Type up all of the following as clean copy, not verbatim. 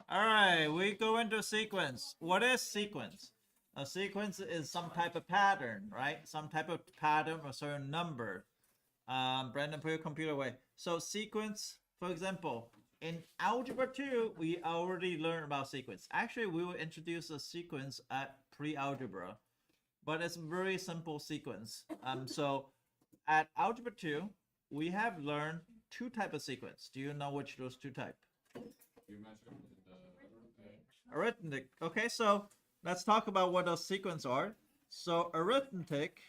All right, we go into sequence. What is sequence? A sequence is some type of pattern, right? Some type of pattern or certain number. Brandon, put your computer away. So sequence, for example, in algebra 2, we already learned about sequence. Actually, we will introduce a sequence at pre-algebra, but it's a very simple sequence. So at algebra 2, we have learned two type of sequence. Do you know which those two type? Arithmetic. Okay, so let's talk about what those sequence are. So arithmetic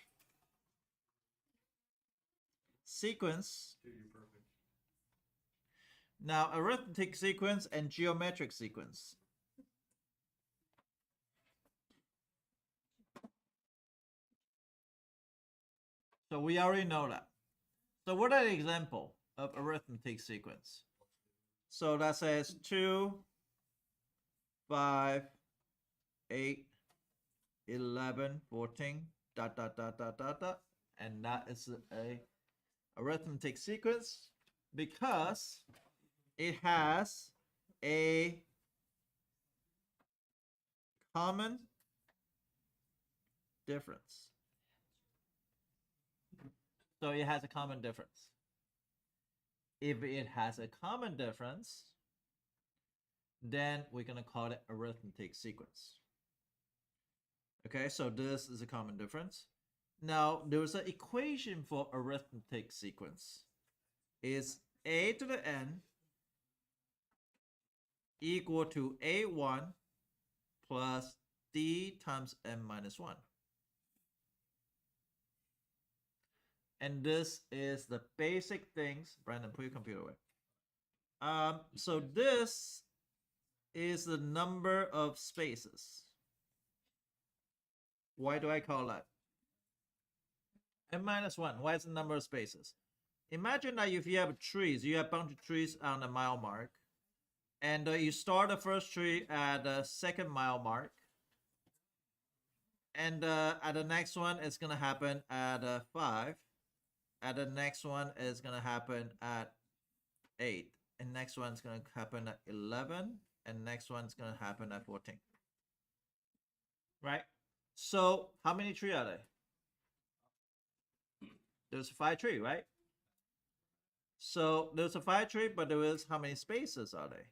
sequence. Now arithmetic sequence and geometric sequence. So we already know that. So what are the example of arithmetic sequence? So that says 2, 5, 8, 11, 14, dot, dot, dot, dot, dot, dot. And that is a arithmetic sequence because it has a common difference. So it has a common difference. If it has a common difference, then we're going to call it arithmetic sequence. Okay, so this is a common difference. Now, there's an equation for arithmetic sequence. Is a to the n equal to a1 plus d times n minus 1. And this is the basic things. Brandon, put your computer away. So this is the number of spaces. Why do I call that? N minus 1. Why is the number of spaces? Imagine that if you have trees, you have a bunch of trees on the mile mark. And you start the first tree at the second mile mark. And at the next one, it's going to happen at 5. At the next one is going to happen at 8. And next one's going to happen at 11. And next one's going to happen at 14. Right? So how many trees are there? There's 5 trees, right? So there's a 5 tree, but there is how many spaces are there?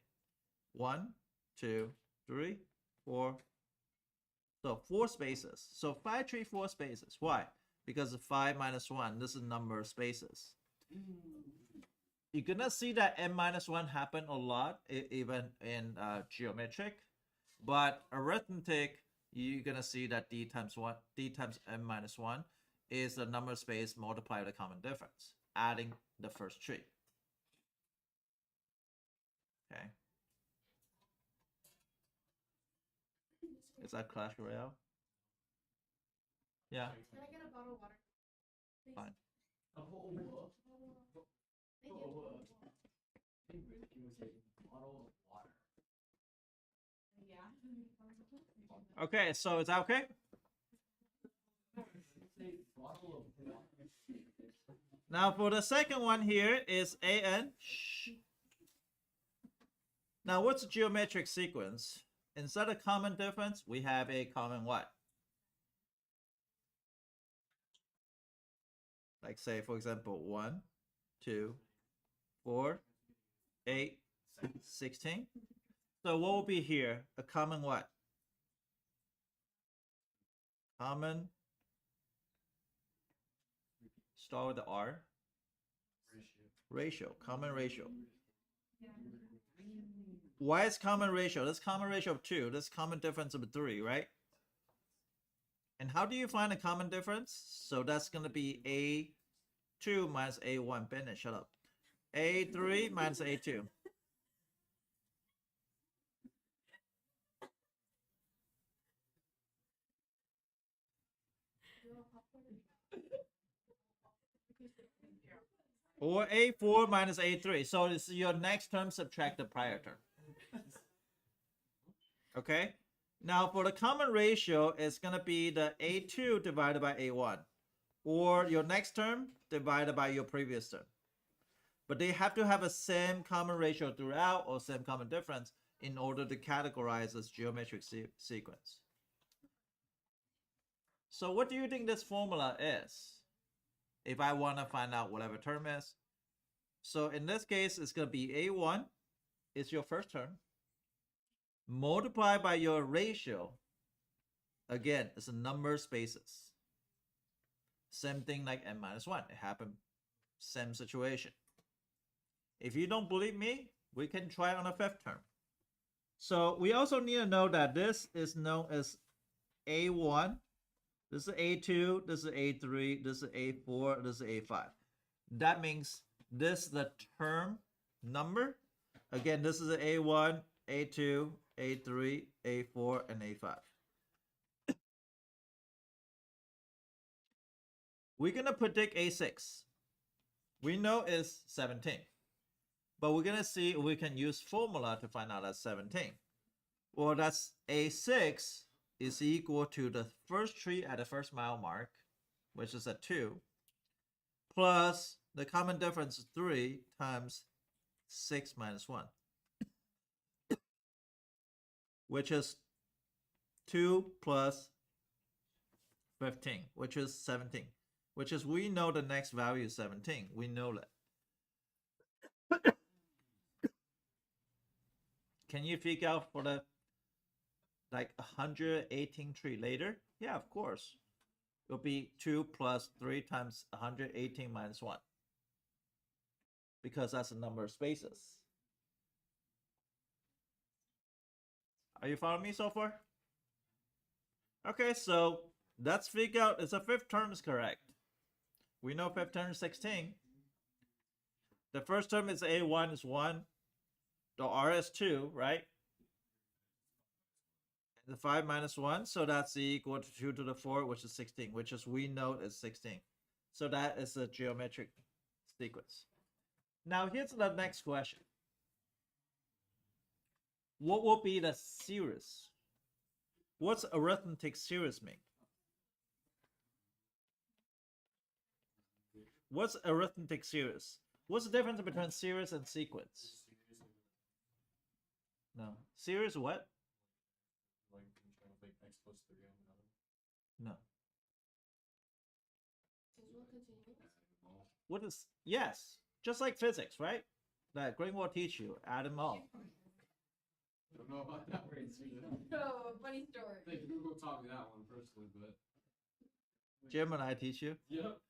1, 2, 3, 4. So 4 spaces. So 5 tree, 4 spaces. Why? Because 5 minus 1, this is the number of spaces. You're gonna see that n minus 1 happen a lot, even in geometric. But arithmetic, you're gonna see that d times n minus 1 is the number of space multiplied with the common difference, adding the first tree. Okay. Is that Clash Royale? Yeah. Can I get a bottle of water? Please? Fine. Thank you. Yeah. Okay, so is that okay? Now for the second one here is an. Now what's a geometric sequence? Instead of common difference, we have a common what? Like say, for example, 1, 2, 4, 8, 16. So what will be here? A common what? Common. Start with the R. Ratio. Common ratio. Why is common ratio? This common ratio of 2. This common difference of 3, right? And how do you find a common difference? So that's going to be A2 minus A1. Bennett, shut up. A3 minus A2. Or A4 minus A3. So this is your next term, subtract the prior term. Okay? Now for the common ratio, it's going to be the A2 divided by A1. Or your next term divided by your previous term. but they have to have a same common ratio throughout or same common difference in order to categorize this geometric sequence. So what do you think this formula is? If I want to find out whatever term is. So in this case, it's going to be A1 is your first term. Multiplied by your ratio. Again, it's a number of spaces. Same thing like n minus 1. It happened, same situation. If you don't believe me, we can try on a fifth term. So we also need to know that this is known as A1. This is A2, this is A3, this is A4, this is A5. That means this is the term number. Again, this is an A1, A2, A3, A4, and A5. We're going to predict A6. We know it's 17. But we're going to see if we can use formula to find out that's 17. Well, that's A6 is equal to the first tree at the first mile mark, which is at 2, plus the common difference is 3 times 6 minus 1, which is 2 plus 15, which is 17, which is we know the next value is 17. We know that. Can you figure out for the like 118 tree later? Yeah, of course. It'll be 2 plus 3 times 118 minus 1. Because that's the number of spaces. Are you following me so far? Okay, so let's figure out if the fifth term is correct. We know fifth term is 16. The first term is A1 is 1. The R is 2, right? The 5 minus 1, so that's equal to 2 to the 4, which is 16, which is we know is 16. So that is a geometric sequence. Now here's the next question. What will be the series? What's arithmetic series mean? What's arithmetic series? What's the difference between series and sequence? No. Series what? Like I'm trying to think x plus 3 on another. No. Continuous. What is, yes, just like physics, right? That Greenwald teach you, add them all. Don't know about that one. No, funny story. I think Google taught me that one personally, but Jim and I teach you yep.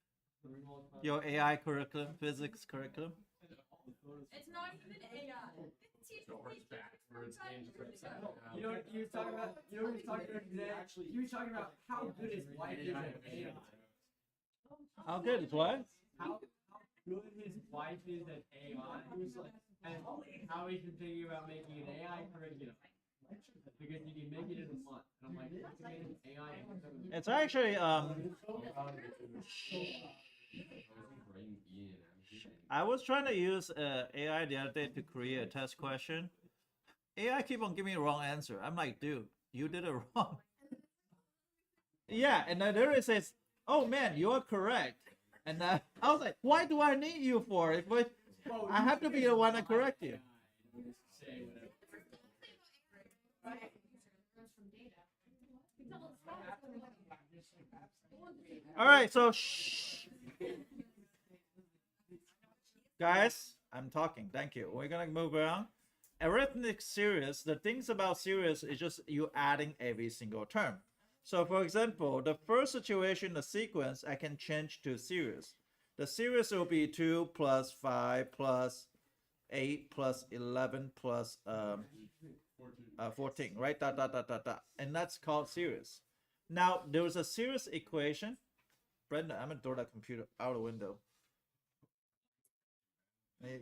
your AI curriculum, physics curriculum. It's not even AI. You know what he was talking about? You know what he was talking about today? He was talking about how good his wife is at AI. How good is what? How good his wife is at AI. He was like, and how he's been thinking about making an AI curriculum. Because you can make it in a month. And I'm like, what's an AI? It's actually I was trying to use AI the other day to create a test question. AI keep on giving me the wrong answer. I'm like, dude, you did it wrong. Yeah, and then there it says, oh man, you're correct. And I was like, why do I need you for it? But I have to be the one to correct you. All right, so shh. Guys, I'm talking. Thank you. We're gonna move around. Arithmetic series. The things about series is just you adding every single term. So, for example, the first situation, the sequence, I can change to series. The series will be 2 plus 5 plus 8 plus 11 plus 14, right? Dot, dot, dot, dot, dot. And that's called series. Now, there was a series equation. Brenda, I'm going to throw that computer out the window.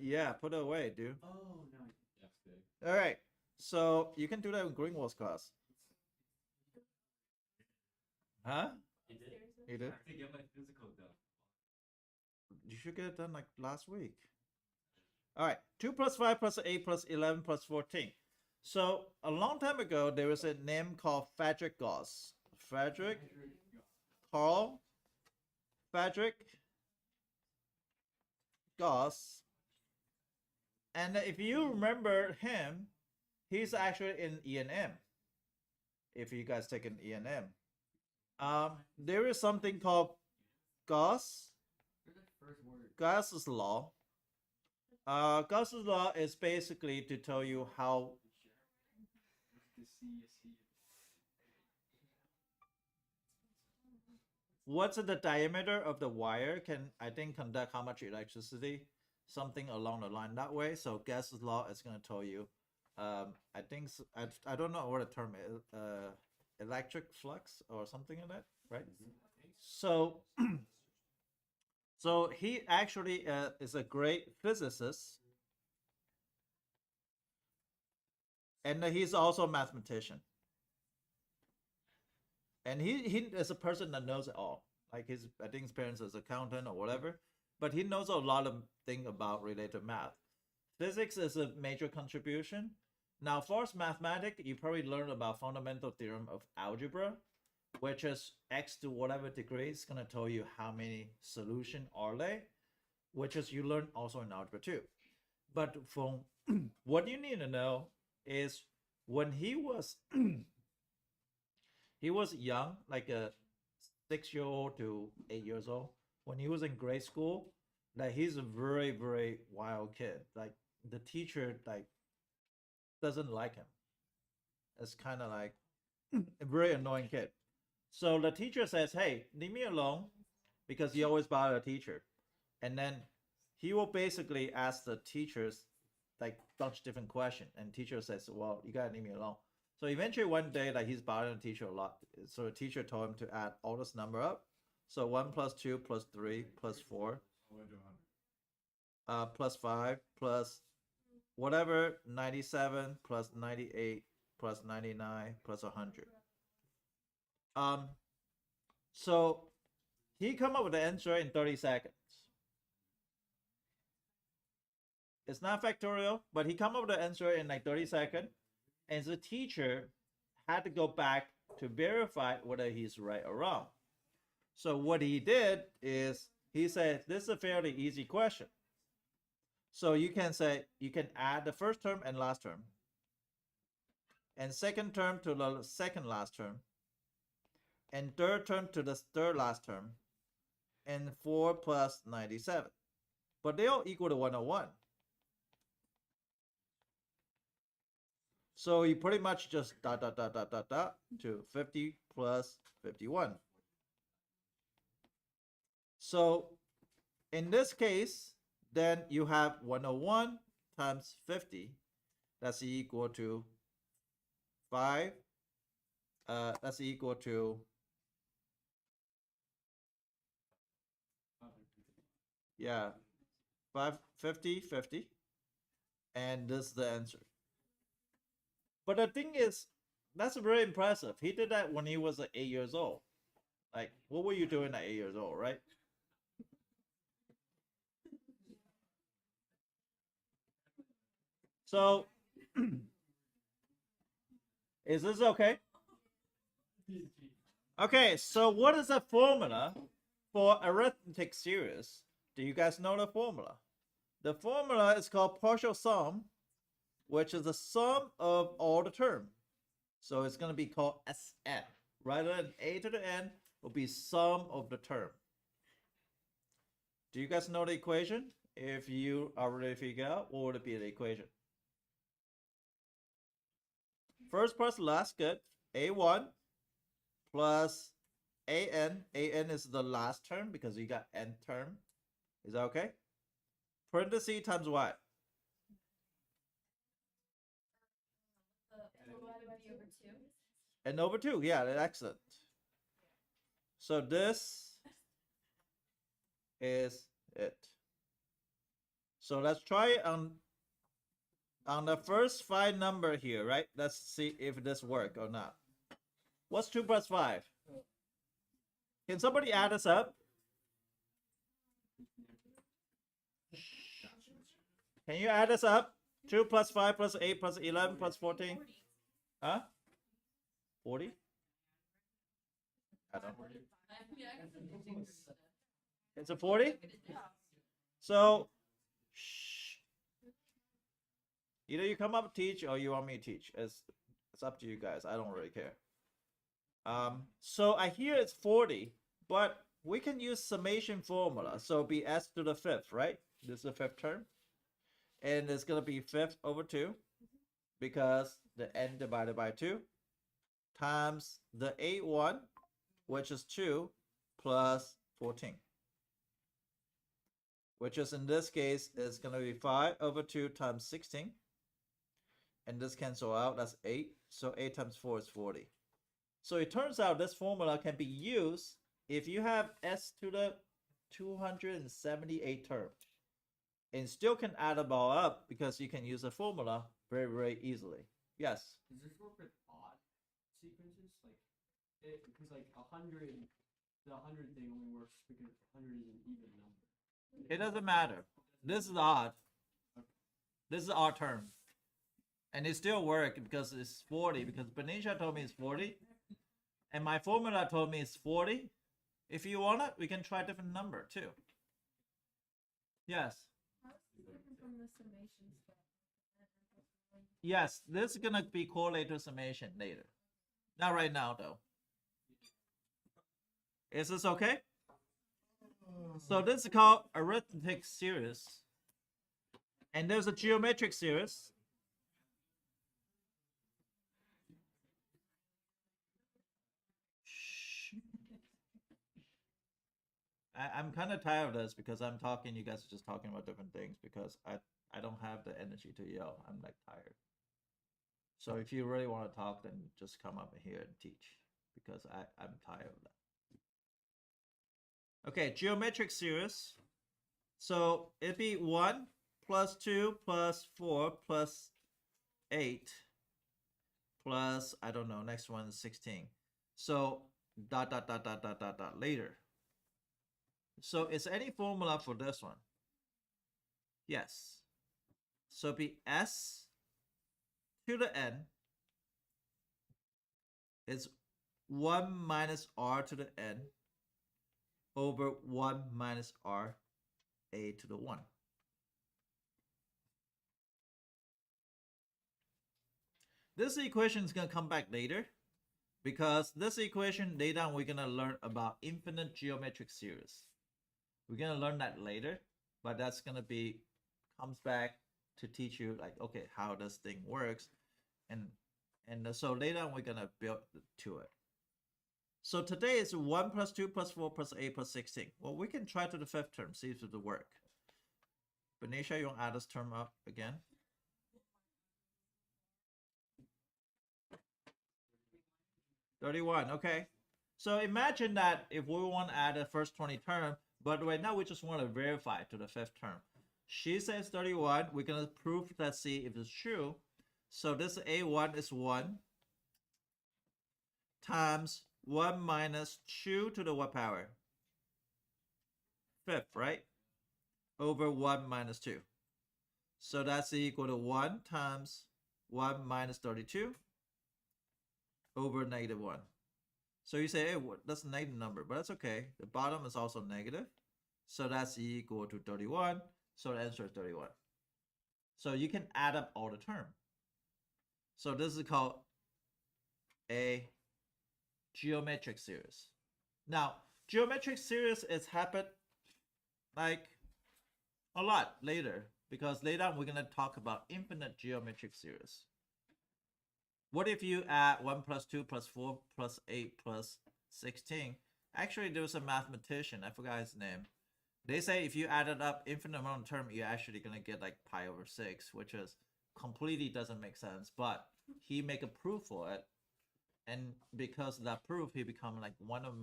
Yeah, put it away, dude. Oh, no. All right. So, you can do that in Greenwald's class. Huh? You did? To get my physical done. You should get it done like last week. All right, 2 plus 5 plus 8 plus 11 plus 14. So a long time ago, there was a name called Frederick Gauss. Carl Frederick Gauss And if you remember him, he's actually in E&M. If you guys take an E&M, there is something called Gauss. Gauss's law. Gauss's law is basically to tell you how what's the diameter of the wire can, I think, conduct how much electricity, something along the line that way. So Gauss's law is going to tell you, I think, I don't know what the term is, electric flux or something like that, right? So, so he actually is a great physicist, and he's also a mathematician. And he is a person that knows it all. Like I think his parents is accountant or whatever, but he knows a lot of things about related math. Physics is a major contribution. Now, for mathematics, you probably learn about fundamental theorem of algebra, which is x to whatever degree is going to tell you how many solution are they, which is you learn also in algebra too. But from what you need to know is when he was he was young, like a 6-year-old to 8 years old. When he was in grade school, like he's a very, very wild kid. Like the teacher like doesn't like him. It's kind of like a very annoying kid. So the teacher says, "Hey, leave me alone," because he always bother the teacher. And then he will basically ask the teachers like bunch different questions, and teacher says, "Well, you gotta leave me alone." So eventually one day, like he's bothering the teacher a lot. So the teacher told him to add all this number up. So 1 plus 2 plus 3 plus 4 plus 5 plus whatever 97 plus 98 plus 99 plus 100. So he come up with the answer in 30 seconds. It's not factorial, but he come up with the answer in like 30 seconds. And the teacher had to go back to verify whether he's right or wrong. So what he did is he said, this is a fairly easy question. So you can say, you can add the first term and last term, and second term to the second last term, and third term to the third last term, and 4 plus 97. But they all equal to 101. So you pretty much just dot to 50 plus 51. So in this case, then you have 101 times 50. That's equal to 5. That's equal to, yeah, 50, 50. And this is the answer. But the thing is, that's very impressive. He did that when he was like 8 years old. Like, what were you doing at 8 years old, right? So, is this okay? Okay, so what is the formula for arithmetic series? Do you guys know the formula? The formula is called partial sum, which is the sum of all the terms. So it's going to be called Sn. Rather than a to the n, will be sum of the term. Do you guys know the equation? If you already figure out, what would it be the equation? First plus last, good. A1 plus an. An is the last term because you got n term. Is that okay? Parentheses times what? N over 2. Yeah, that's excellent. So this is it. So let's try on the first 5 number here, right? Let's see if this work or not. What's 2 plus 5? Can somebody add this up? Can you add this up? 2 plus 5 plus 8 plus 11 plus 14? Huh? 40? I don't know. It's a 40? So, Either you come up teach or you want me to teach. It's up to you guys. I don't really care. So I hear it's 40, but we can use summation formula. So be s to the fifth, right? This is the fifth term. And it's going to be 5th over 2 because the n divided by 2 times the A1, which is 2 plus 14. Which is in this case is going to be 5 over 2 times 16. And this cancel out, that's 8. So 8 times 4 is 40. So it turns out this formula can be used if you have s to the 278 term. And still can add them all up because you can use a formula very, very easily. Yes? Does this work with odd sequences? Like, because like 100, the 100 thing only works because 100 is an even number. It doesn't matter. This is odd. This is odd term. And it still works because it's 40. Because Benicia told me it's 40. And my formula told me it's 40. If you want it, we can try a different number too. Yes? How is this different from the summation stuff? Yes, this is gonna be correlated to summation later. Not right now though. Is this okay? So this is called arithmetic series. And there's a geometric series. I'm kind of tired of this because I'm talking, you guys are just talking about different things because I don't have the energy to yell. I'm like tired. So if you really want to talk, then just come up here and teach because I'm tired of that. Okay, geometric series. So it'd be 1 plus 2 plus 4 plus 8 plus, I don't know, next one is 16. So dot later. So is any formula for this one? Yes. So be s to the n is 1 minus r to the n over 1 minus r a to the 1. This equation is going to come back later because this equation later on we're going to learn about infinite geometric series. We're going to learn that later, but that's going to be comes back to teach you like, okay, how this thing works. And so later on we're going to build to it. So today is 1 plus 2 plus 4 plus 8 plus 16. Well, we can try to the fifth term, see if it will work. Benicia, you want to add this term up again? $31, okay. So imagine that if we want to add the first 20 term, but right now we just want to verify to the fifth term. She says 31, we're going to prove that, see if it's true. So this A1 is 1 times 1 minus 2 to the what power? Fifth, right? Over 1 minus 2. So that's equal to 1 times 1 minus 32 over negative 1. So you say, hey, that's a negative number, but that's okay. The bottom is also negative. So that's equal to 31. So the answer is 31. So you can add up all the terms. So this is called a geometric series. Now, geometric series is happened like a lot later because later on we're going to talk about infinite geometric series. What if you add 1 plus 2 plus 4 plus 8 plus 16? Actually, there was a mathematician, I forgot his name. They say if you added up infinite amount of terms, you're actually going to get like pi over 6, which is completely doesn't make sense. But he make a proof for it. And because of that proof, he become like one of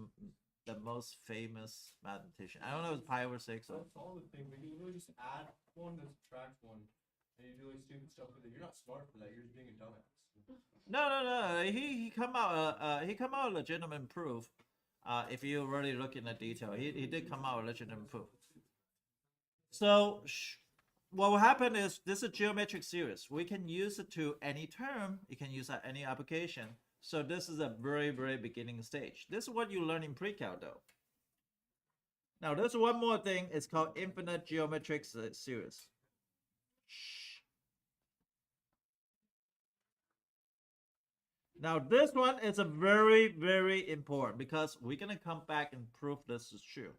the most famous mathematician. I don't know if it's pi over 6 or... That's all the thing. We can literally just add one and subtract one. And you do like stupid stuff with it. You're not smart for that. You're just being a dumbass. No. He come out a legitimate proof. If you really look in the detail, he did come out a legitimate proof. So what will happen is this is a geometric series. We can use it to any term. You can use it at any application. So this is a very, very beginning stage. This is what you learn in pre-cal though. Now there's one more thing. It's called infinite geometric series. Now this one is a very, very important because we're gonna come back and prove this is true.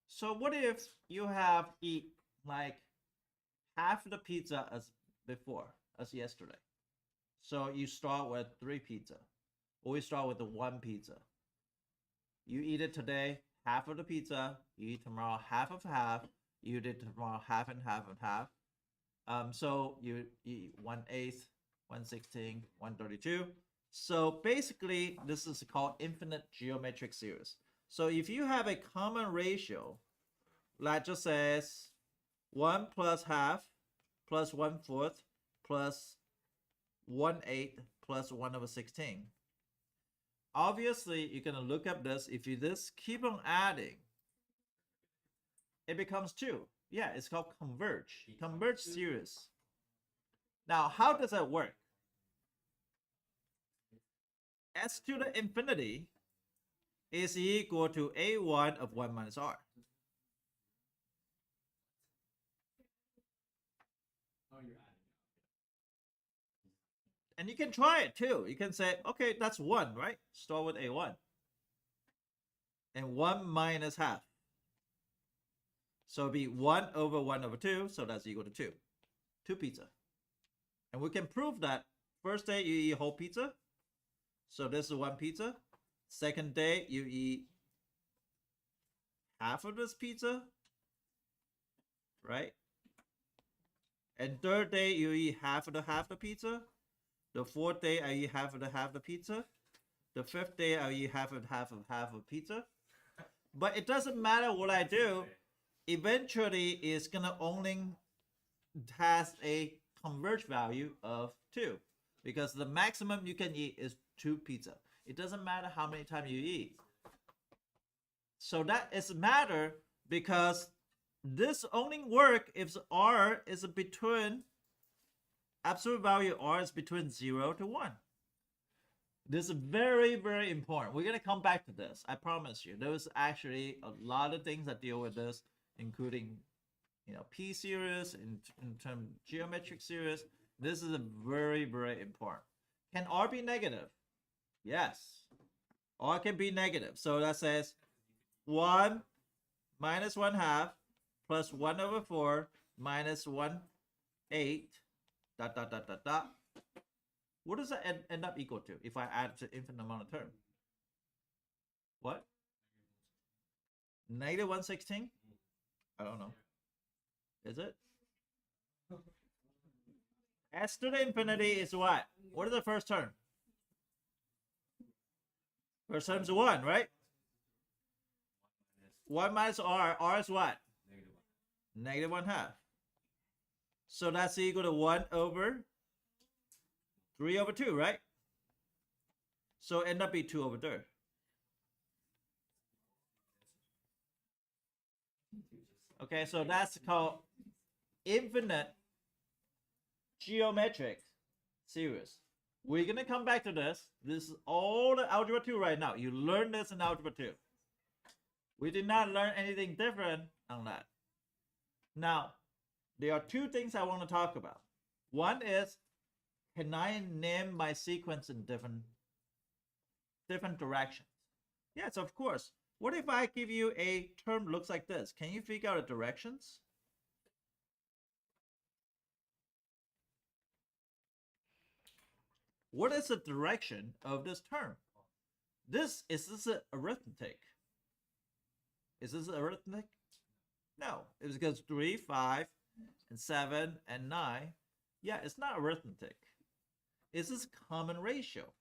So what if you have eat like half the pizza as before, as yesterday? So you start with 3 pizza, or we start with the 1 pizza. You eat it today, half of the pizza. You eat tomorrow, half of half. You eat tomorrow, half and half and half. So you eat 1/8, 1/16, 1/32. So basically, this is called infinite geometric series. So if you have a common ratio, that just says 1 plus half plus 1/4 plus 1/8 plus 1/16. Obviously, you're gonna look up this. If you just keep on adding, it becomes 2. Yeah, it's called converge. Converge series. Now, how does that work? S to the infinity is equal to a1 of 1 minus r. Oh, you're adding. And you can try it too. You can say, okay, that's 1, right? Start with a1. And 1 minus half. So it'll be 1 over 1 over 2. So that's equal to 2. 2 pizza. And we can prove that first day you eat whole pizza. So this is 1 pizza. Second day you eat half of this pizza. Right? And third day you eat half of the pizza. The fourth day I eat half of the pizza. The fifth day I eat half of pizza. But it doesn't matter what I do. Eventually it's gonna only has a converge value of 2, because the maximum you can eat is 2 pizza. It doesn't matter how many times you eat. So that is a matter because this only work if r is between absolute value r is between 0 to 1. This is very, very important. We're gonna come back to this. I promise you. There's actually a lot of things that deal with this, including, p series in terms of geometric series. This is a very, very important. Can r be negative? Yes, r can be negative. So that says 1 minus 1/2 plus 1 over 4 minus 1/8 dot dot dot dot dot. What does that end up equal to if I add to infinite amount of term? What? Negative 1/16? I don't know. Is it? S to the infinity is what? What is the first term? First term is 1, right? 1 minus r. R is what? Negative 1/2. So that's equal to 1 over 3 over 2, right? So end up be 2 over 3. Okay, so that's called infinite geometric series. We're gonna come back to this. This is all the algebra 2 right now. You learned this in algebra 2. We did not learn anything different on that. Now, there are 2 things I want to talk about. One is, can I name my sequence in different directions? Yes, of course. What if I give you a term looks like this? Can you figure out the directions? What is the direction of this term? Is this arithmetic? Is this arithmetic? No, it's because 3, 5, and 7, and 9. Yeah, it's not arithmetic. It's this common ratio.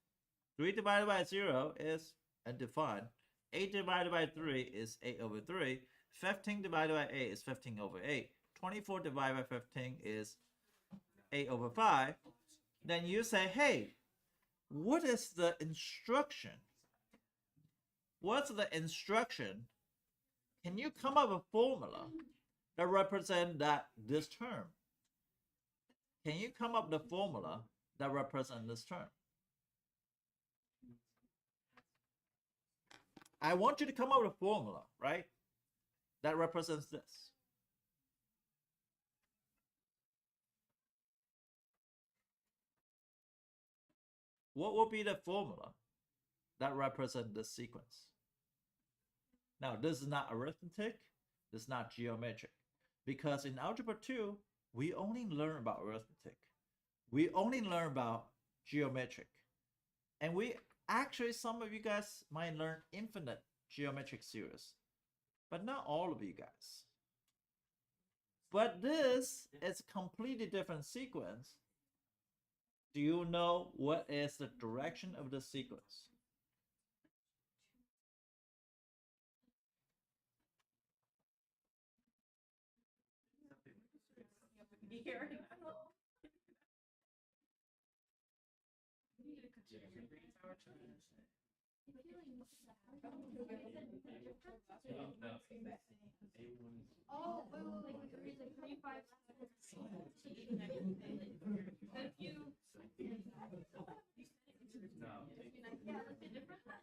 3 divided by 0 is undefined. 8 divided by 3 is 8 over 3. 15 divided by 8 is 15 over 8. 24 divided by 15 is 8 over 5. Then you say, hey, what is the instruction? What's the instruction? Can you come up with a formula that represents this term? Can you come up with a formula that represents this term? I want you to come up with a formula, right? That represents this. what will be the formula that represent this sequence? Now, this is not arithmetic, this is not geometric, because in Algebra 2, we only learn about arithmetic. We only learn about geometric. And we actually, some of you guys might learn infinite geometric series, but not all of you guys. But this is a completely different sequence. Do you know what is the direction of the sequence? Oh, wait, there's like 35 seconds. If you. Yeah, like the difference can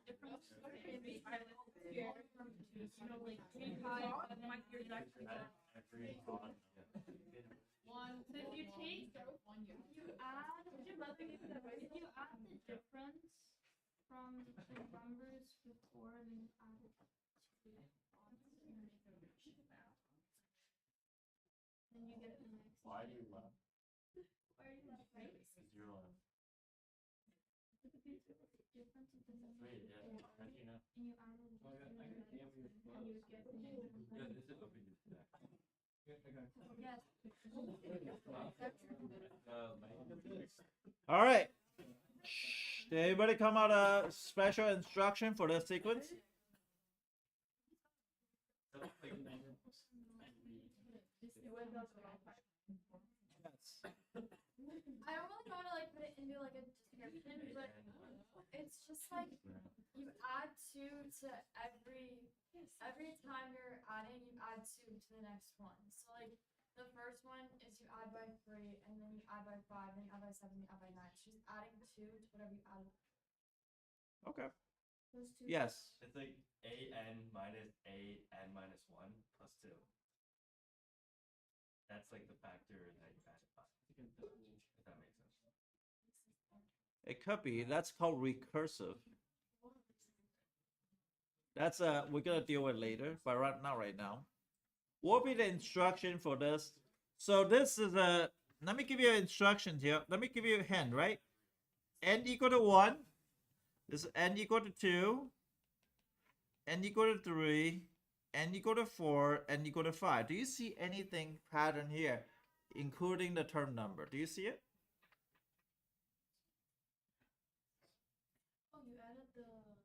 be I here from you know, like 35, but my theory is actually one. So if you take, you add, if you add the difference from the numbers before and then add it to then you get the next. Why do you laugh? Why are you laughing? Because you're on. Look at the difference of the numbers Wait, yeah. before, How do you know? and you add it Oh, yeah, I and can you see get the Yeah, next. this is open to that. Yes. All right. Did anybody come out a special instruction for this sequence? I don't really want to like put it into like a description, but it's just like you add 2 to every time you're adding, you add 2 to the next one. So like the first one is you add by 3, and then you add by 5, then you add by 7, you add by 9. So just adding 2 to whatever you added. Okay. Those two. Yes. It's like an minus an minus 1 plus 2. That's like the factor that you added by. If that makes sense. It could be. That's called recursive. That's we're gonna deal with later, but right now. What will be the instruction for this? So this is a, let me give you instructions here. Let me give you a hint, right? N equal to 1. This is n equal to 2. N equal to 3. N equal to 4. N equal to 5. Do you see anything pattern here, including the term number? Do you see it? Oh, you added the n.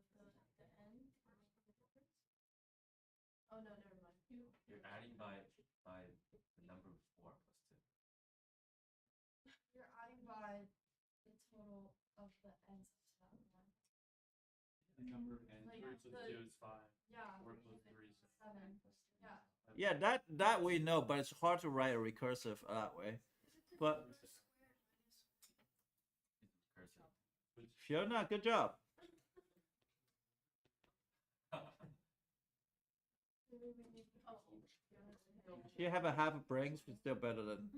Oh no, never mind. You're adding by the number of 4 plus 2. You're adding by the total of the n's to that one. The number of n. Like 3 plus 2 is 5. Yeah. 4 plus 3 is 7. Yeah. Yeah, that we know, but it's hard to write a recursive that way. But cursive. Fiona, good job. She have a half a brain, she's still better than.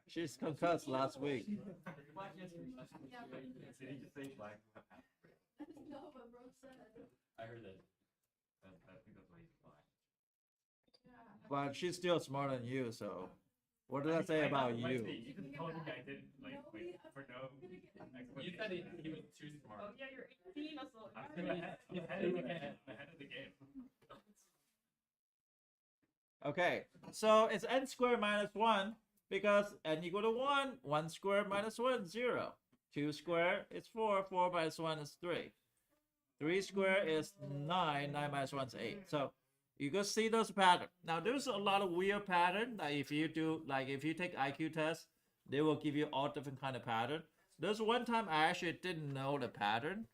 She's concussed last week. Did he just say black? No, but bro said. I heard that. I think that's why he's black. Yeah. But she's still smarter than you, so what did I say about you? You just told me I didn't like wait for no. You said he was too smart. Oh yeah, you're 18 or so. I'm ahead of the game. Ahead of the game. Okay, so it's n squared minus 1 because n equal to 1. 1 squared minus 1 is 0. 2 squared is 4. 4 minus 1 is 3. 3 squared is 9. 9 minus 1 is 8. So you can see those patterns. Now there's a lot of weird pattern. Like if you do, like if you take IQ test, they will give you all different kind of pattern. There's one time I actually didn't know the pattern.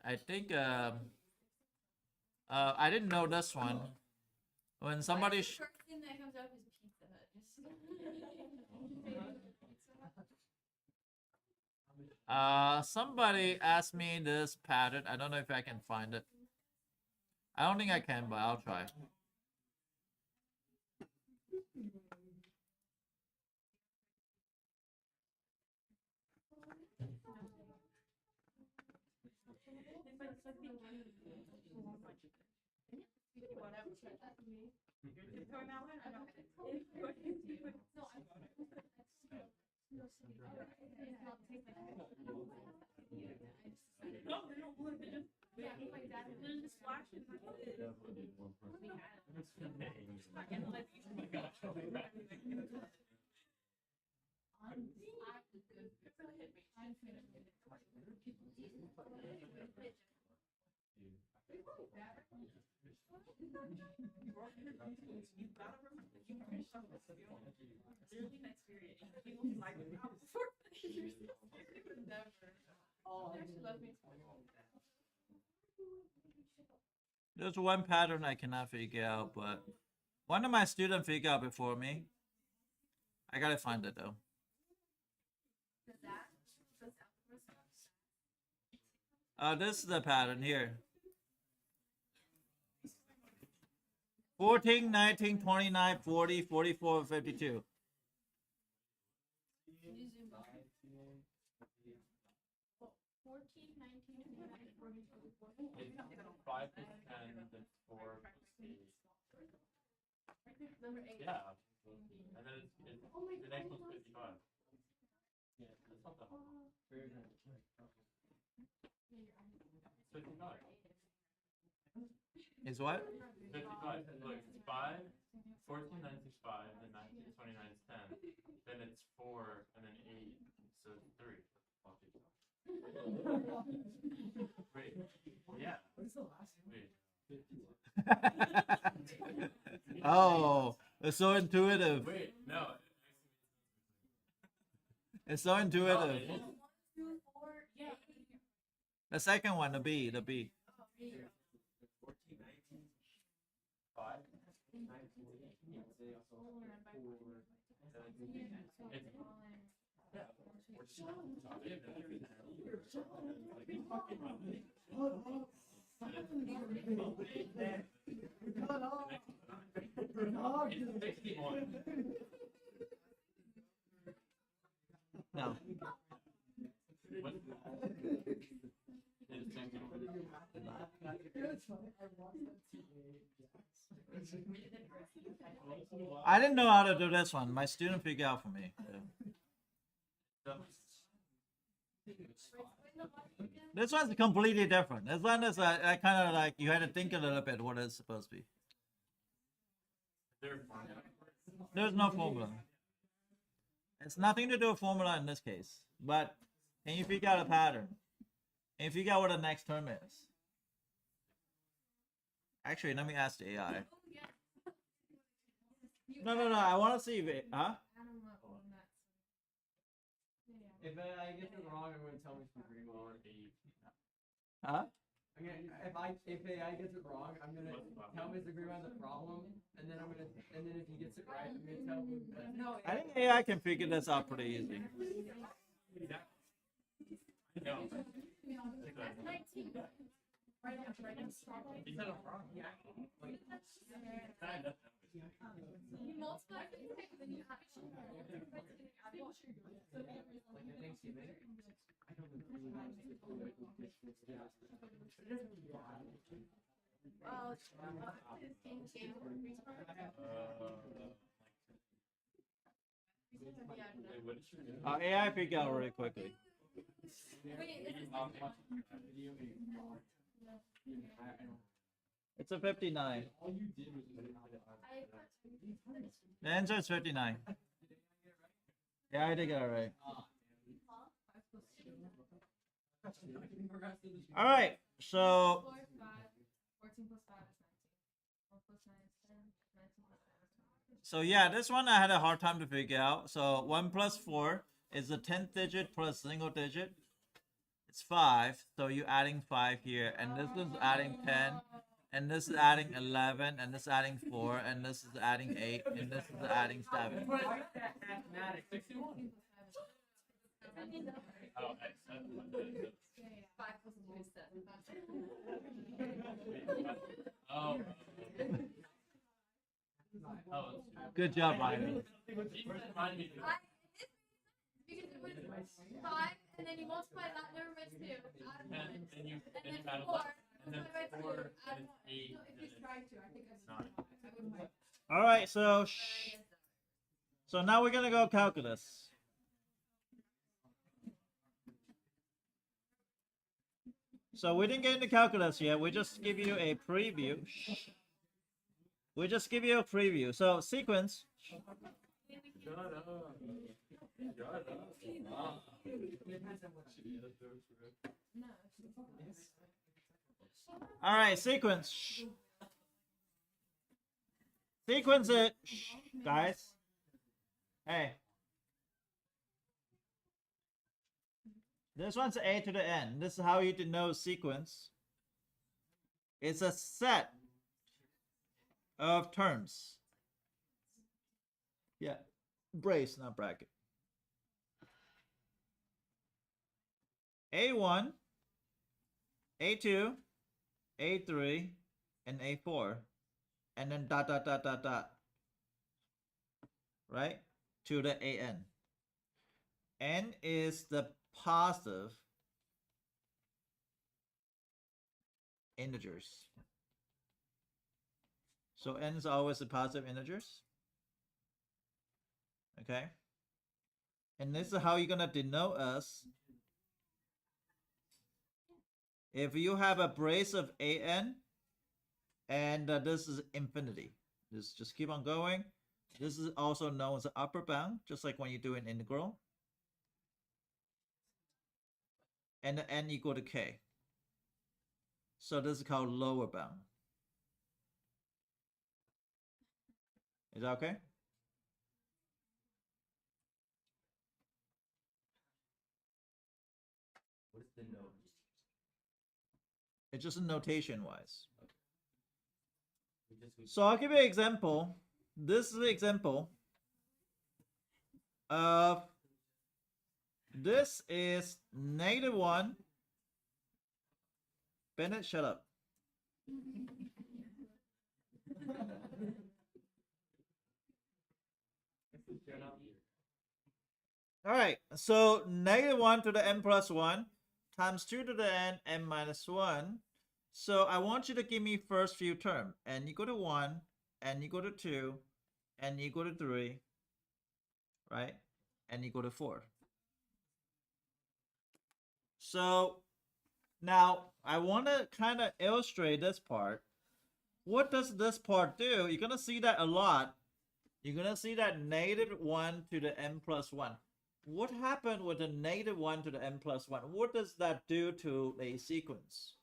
I think I didn't know this one. When somebody First thing that comes up is Pizza Hut. somebody asked me this pattern. I don't know if I can find it. I don't think I can, but I'll try. There's one pattern I cannot figure out, but one of my students figured out before me. I gotta find it though. This is the pattern here. 14, 19, 29, 40, 44, 52. It's 5 plus 10, then 4 plus 8. Yeah. And then it's the next one's 55. Yeah, that's not that hard. 55. Is what? 55. Look, it's 5, 14, 9, 6, 5, then 19, 29 is 10. Then it's 4, and then 8, so it's 3. Wait. Yeah. Wait. Oh, it's so intuitive. Wait, no. It's so intuitive. No, it is. The second one, the B, the B. 5. It's 61. No. What? It's 61. I didn't know how to do this one. My student figured out for me. Yeah. This one's completely different. This one is I kind of like you had to think a little bit what it's supposed to be. There's no formula. It's nothing to do with formula in this case. But can you figure out a pattern? Can you figure out what the next term is? Actually, let me ask the AI. No. I want to see if it, huh? If I get it wrong, I'm gonna tell Mr. Greenwald. Huh? If AI gets it wrong, I'm gonna tell Mr. Greenwald the problem, and then if he gets it right, I'm gonna tell him that. No, I think AI can figure this out pretty easy. No. That's 19. Right up, right up. He said I'm wrong. You multiply it, then you add AI figure out really quickly. It's a 59. The answer is 59. Yeah, I did get it right. All right, so 4, 5, 14 plus 5 is 19. 1 plus 9 is 10. 19 plus 5 is 20. so yeah, this one I had a hard time to figure out. So 1 plus 4 is the 10th digit plus single digit. It's 5, so you're adding 5 here, and this is adding 10, and this is adding 11, and this is adding 4, and this is adding 8, and this is adding 7. Oh, 5 plus 2 is 7. oh. Oh, Good job, Ryan. he reminded me. Because it was 5 and then you multiply that number by 2, add 1, And then you and then add 4, and then multiply by 2, 4, add and 1. 8, No, if and he's then trying to, I think it's I 9. wouldn't. All right, so now we're gonna go calculus. So we didn't get into calculus yet. We just give you a preview. We just give you a preview. So sequence. Shut up. Shut up. All right, sequence. Sequence it, guys. Hey. This one's A to the N. This is how you denote sequence. It's a set of terms. Yeah, brace, not bracket. A1, A2, A3, and A4. And then dot, dot, dot, dot, dot. Right? To the AN. N is the positive integers. So N is always the positive integers. Okay? And this is how you're going to denote us. If you have a brace of AN, and this is infinity. Just keep on going. This is also known as the upper bound, just like when you do an integral. And the n equal to k. So this is called lower bound. Is that okay? What is the note? It's just a notation wise. We So I'll give you an example. This is the example of this is -1. Bennett, shut up. All right, so -1 to the n plus 1 times 2 to the n, n minus 1. So I want you to give me first few term. N equal to 1, n equal to 2, n equal to 3, right? N equal to 4. So now I want to kind of illustrate this part. What does this part do? You're going to see that a lot. You're going to see that -1 to the n plus 1. What happened with the -1 to the n plus 1? What does that do to a sequence?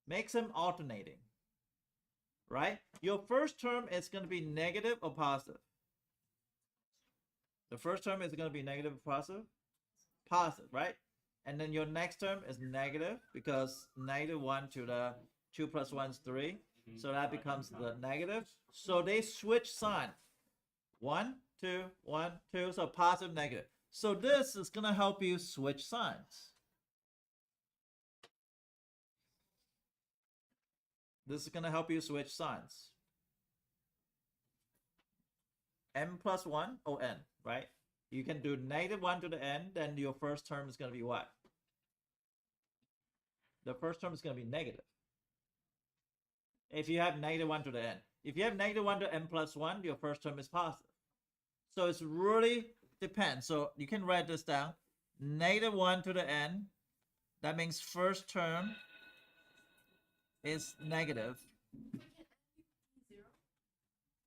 Makes them alternating, right? Your first term is going to be negative or positive. The first term is going to be negative or positive? Positive, right? And then your next term is negative because -1 to the 2 plus 1 is 3. So that becomes the negative. So they switch sign. 1, 2, 1, 2. So positive, negative. So this is going to help you switch signs. This is going to help you switch signs. N plus 1 or n, right? You can do -1 to the n, then your first term is going to be what? The first term is going to be negative. If you have -1 to the n. If you have -1 to n plus 1, your first term is positive. So it's really depends. So you can write this down. -1 to the n, that means first term is negative.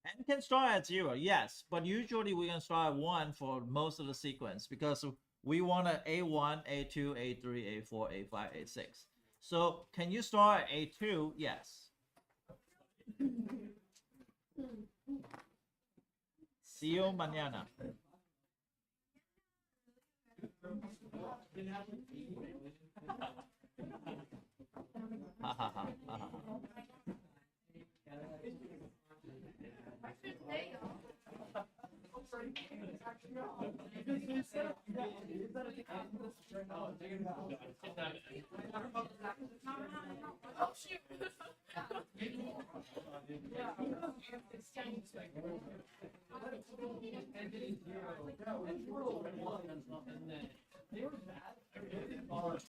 N can start at 0, yes, but usually we can start at 1 for most of the sequence because we want a A1, A2, A3, A4, A5, A6. So can you start at A2? Yes. See you mañana. Ha ha ha ha ha. Oh shoot! And then